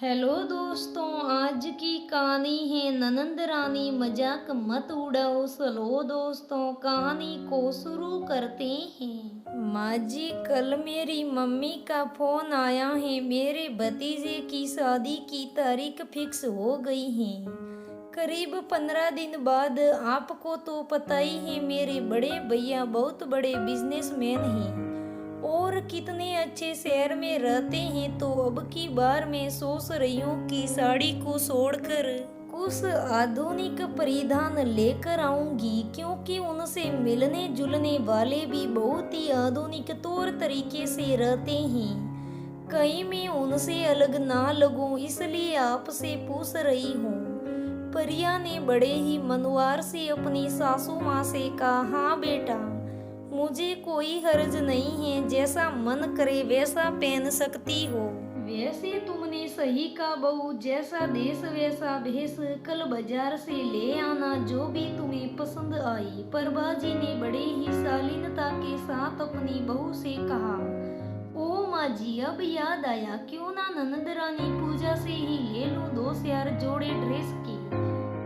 Hello दोस्तों, आज की कहानी है ननंद रानी मजाक मत उड़ाओ। चलो दोस्तों, कहानी को शुरू करते हैं। माँ जी, कल मेरी मम्मी का फोन आया है। मेरे भतीजे की शादी की तारीख फिक्स हो गई है, करीब 15 दिन बाद। आपको तो पता ही है, मेरे बड़े भैया बहुत बड़े बिजनेसमैन हैं और कितने अच्छे शहर में रहते हैं। तो अब की बार मैं सोच रही हूँ कि साड़ी को छोड़कर कुछ आधुनिक परिधान लेकर आऊंगी, क्योंकि उनसे मिलने जुलने वाले भी बहुत ही आधुनिक तौर तरीके से रहते हैं। कहीं मैं उनसे अलग ना लगूं, इसलिए आपसे पूछ रही हूँ। परिया ने बड़े ही मनवार से अपनी सासू माँ से कहा, हाँ बेटा, मुझे कोई हर्ज नहीं है, जैसा मन करे वैसा पहन सकती हो। वैसे तुमने सही कहा बहू, जैसा देश वैसा भेष। कल बाजार से ले आना जो भी तुम्हें पसंद आई। प्रभाजी ने बड़े ही शालीनता के साथ अपनी बहू से कहा। ओ माँ जी, अब याद आया, क्यों ना ननद रानी पूजा से ही ले लो 2 4 जोड़े ड्रेस के,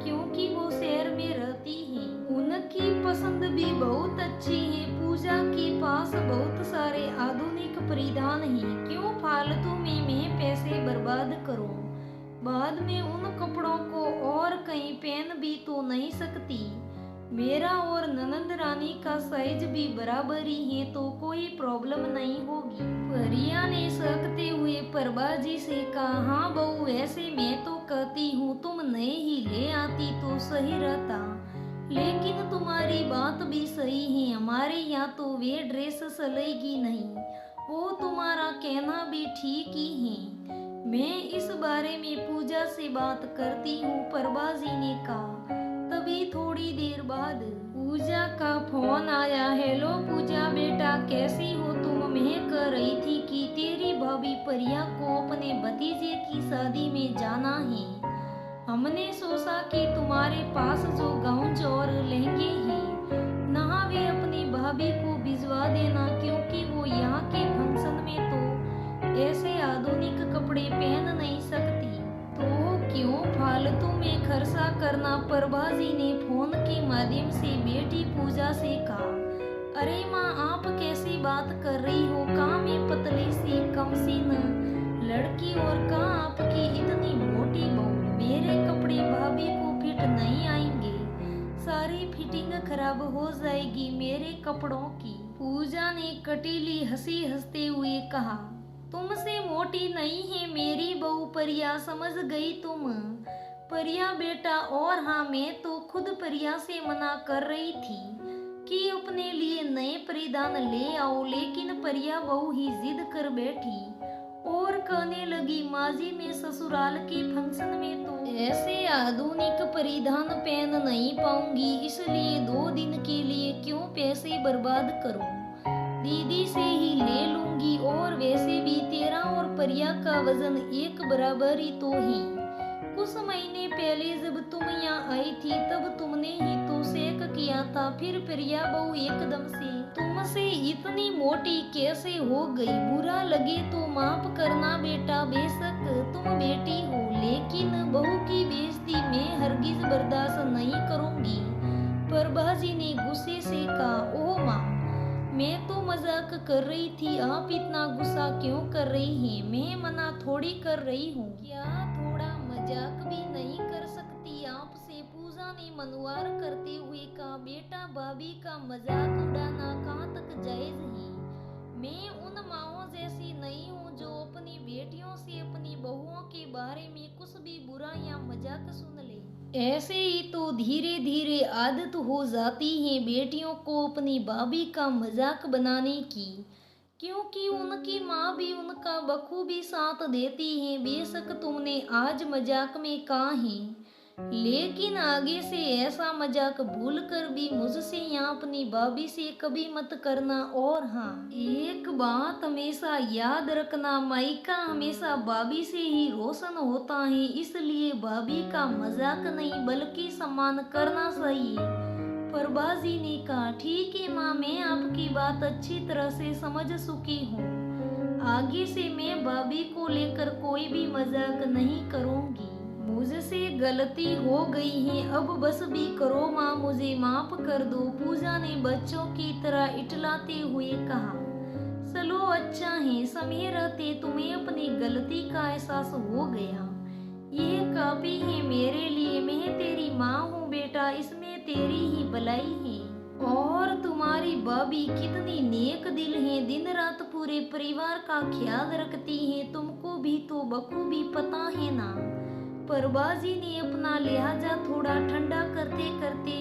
क्योंकि वो शहर में रहती है। उनकी पसंद भी बहुत अच्छी है। पूजा के पास बहुत सारे आधुनिक परिधान हैं, क्यों फालतू में मैं पैसे बर्बाद करूं। बाद में उन कपड़ों को और कहीं पहन भी तो नहीं सकती। मेरा और ननंद रानी का साइज भी बराबर ही है, तो कोई प्रॉब्लम नहीं होगी। परिया ने सकते हुए प्रभाजी से कहा, हाँ बहू, ऐसे मैं तो कहती हूँ तुम नए ही ले आती तो सही रहता, लेकिन तुम्हारी बात भी सही है। हमारे यहाँ तो वे ड्रेस चलेगी नहीं। वो तुम्हारा कहना भी ठीक ही है। मैं इस बारे में पूजा से बात करती हूँ, प्रभाजी ने कहा। तभी थोड़ी देर बाद पूजा का फोन आया। हेलो पूजा बेटा, कैसी हो तुम? मैं कह रही थी कि तेरी भाभी परिया को अपने भतीजे की शादी में जाना है। हमने सोचा कि तुम्हारे पास जो गाउन और लहंगे हैं ना, वे अपनी भाभी को भिजवा देना, क्योंकि वो यहाँ के फंक्शन में तो ऐसे आधुनिक कपड़े पहन नहीं सकती। तो क्यों फालतू में खर्चा करना, प्रभाजी ने फोन के माध्यम से बेटी पूजा से कहा। अरे माँ, आप कैसी बात कर रही हो? कहाँ मैं पतली सी कमसीन लड़की और कहाँ आपकी इतनी मोटी बहू। मेरे कपड़े भाभी को फिट नहीं आएंगे, सारी फिटिंग खराब हो जाएगी मेरे कपड़ों की। पूजा ने कटीली हंसी हंसते हुए कहा, तुमसे मोटी नहीं है मेरी बहू परिया, समझ गई तुम? परिया बेटा, और हाँ, मैं तो खुद परिया से मना कर रही थी कि अपने लिए नए परिधान ले आओ, लेकिन परिया बहू ही जिद कर बैठी और कहने लगी, माँ जी, मैं ससुराल के फंक्शन में तो ऐसे आधुनिक परिधान पहन नहीं पाऊंगी, इसलिए 2 दिन के लिए क्यों पैसे बर्बाद करूं, दीदी से ही ले लूंगी। और वैसे भी तेरा और परिया का वजन एक बराबर ही तो है। कुछ महीने पहले जब तुम यहाँ आई थी, तब तुमने ही तो शेक किया था। फिर प्रिया बहू एकदम से तुमसे इतनी मोटी कैसे हो गई? बुरा लगे तो माफ करना बेटा, बेशक तुम बेटी हो, लेकिन बहू की बेइज्जती मैं हरगिज बर्दाश्त नहीं करूंगी। प्रभाजी ने गुस्से से कहा, ओह माँ, मैं तो मजाक कर रही थी, आप इतना गुस्सा क्यों कर रही हैं? मैं मना थोड़ी कर रही हूँ। क्या थोड़ा मजाक भी नहीं कर सकती आपसे? पूजा ने मनवार करते हुए कहा, बेटा, भाभी का मजाक उड़ाना कहाँ तक जायज है? मैं उन माओं जैसी नहीं हूँ जो अपनी बेटियों से अपनी बहुओं के बारे में कुछ भी बुरा या मजाक सुन ले। ऐसे ही तो धीरे धीरे आदत हो जाती है बेटियों को अपनी भाभी का मजाक बनाने की, क्योंकि उनकी माँ भी उनका बखूबी साथ देती है। बेशक तुमने आज मजाक में कहा है, लेकिन आगे से ऐसा मजाक भूल कर भी मुझसे या अपनी भाभी से कभी मत करना। और हाँ, एक बात हमेशा याद रखना, मायका हमेशा भाभी से ही रोशन होता है, इसलिए भाभी का मजाक नहीं बल्कि सम्मान करना चाहिए। प्रभाजी ने कहा, ठीक है माँ, मैं आपकी बात अच्छी तरह से समझ चुकी हूँ। आगे से मैं भाभी को लेकर कोई भी मजाक नहीं करूंगी। मुझसे गलती हो गई है, अब बस भी करो माँ, मुझे माफ कर दो। पूजा ने बच्चों की तरह इटलाते हुए कहा। चलो अच्छा है, समय रहते तुम्हें अपनी गलती का एहसास हो गया। यह काफी है मेरे लिए, मैं तेरी माँ हूँ बेटा, इसमें तेरी ही भलाई है। और तुम्हारी भाभी कितनी नेक दिल है, दिन रात पूरे परिवार का ख्याल रखती है, तुमको भी तो बखूबी पता है ना। परबाजी ने अपना लिहाजा थोड़ा ठंडा करते करते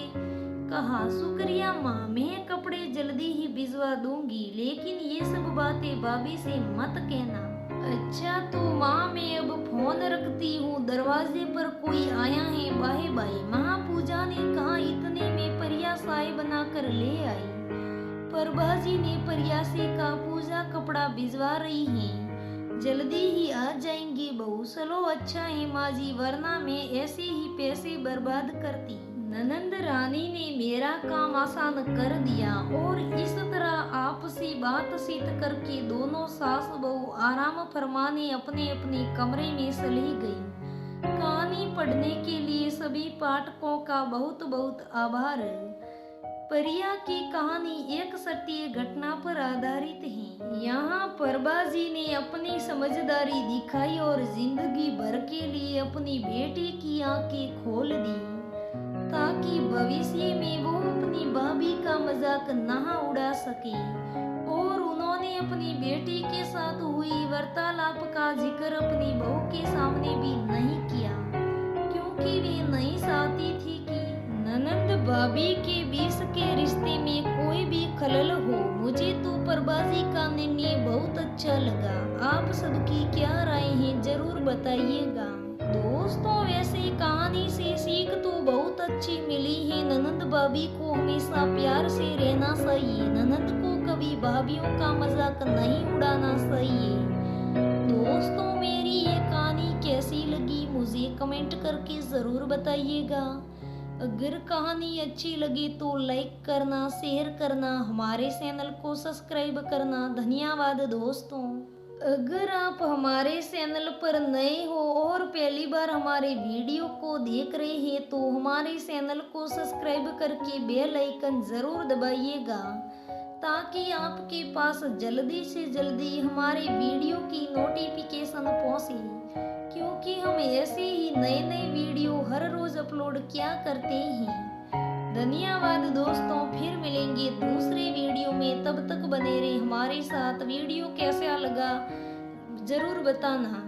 कहा, शुक्रिया माँ, मैं कपड़े जल्दी ही भिजवा दूंगी, लेकिन ये सब बातें भाभी से मत कहना। अच्छा तो माँ, मैं अब फोन रखती हूँ, दरवाजे पर कोई आया है, बाय बाय। महापूजा ने कहा। इतने में परिया साय बनाकर ले आई। परबाजी ने परिया से कहा, पूजा कपड़ा भिजवा रही है, जल्दी ही आ जाएंगी बहू। चलो अच्छा है माँ जी, वरना मैं ऐसे ही पैसे बर्बाद करती। ननंद रानी ने मेरा काम आसान कर दिया और इस तरह आपसी बातचीत करके दोनों सास बहू आराम फरमाने अपने अपने कमरे में चली गई। कहानी पढ़ने के लिए सभी पाठकों का बहुत बहुत आभार। परिया की कहानी एक सत्य घटना पर आधारित है। यहाँ परबाजी ने अपनी समझदारी दिखाई और जिंदगी भर के लिए अपनी बेटी की आंखें खोल दी, ताकि भविष्य में वो अपनी भाभी का मजाक ना उड़ा सके। और उन्होंने अपनी बेटी के साथ हुई वार्तालाप का जिक्र अपनी बहू के सामने भी नहीं किया, क्योंकि वे नहीं चाहती थी कि ननंद भाभी के बीच के रिश्ते में कोई भी खलल हो। मुझे तो परबाजी का निर्णय बहुत अच्छा लगा। आप सबकी क्या राय है, जरूर बताइएगा। दोस्तों, वैसे कहानी से सीख तो बहुत अच्छी मिली है। ननंद भाभी को हमेशा प्यार से रहना चाहिए, ननंद को कभी भाभीयों का मजाक नहीं उड़ाना चाहिए। दोस्तों, मेरी ये कहानी कैसी लगी मुझे कमेंट करके जरूर बताइएगा। अगर कहानी अच्छी लगे तो लाइक करना, शेयर करना, हमारे चैनल को सब्सक्राइब करना। धन्यवाद दोस्तों। अगर आप हमारे चैनल पर नए हो और पहली बार हमारे वीडियो को देख रहे हैं तो हमारे चैनल को सब्सक्राइब करके बेल आइकन जरूर दबाइएगा, ताकि आपके पास जल्दी से जल्दी हमारे वीडियो की नोटिफिकेशन पहुंचे, क्योंकि हम ऐसे ही नए नए वीडियो हर रोज अपलोड किया करते हैं। धन्यवाद दोस्तों, फिर मिलेंगे दूसरे वीडियो में, तब तक बने रहे हमारे साथ। वीडियो कैसा लगा जरूर बताना।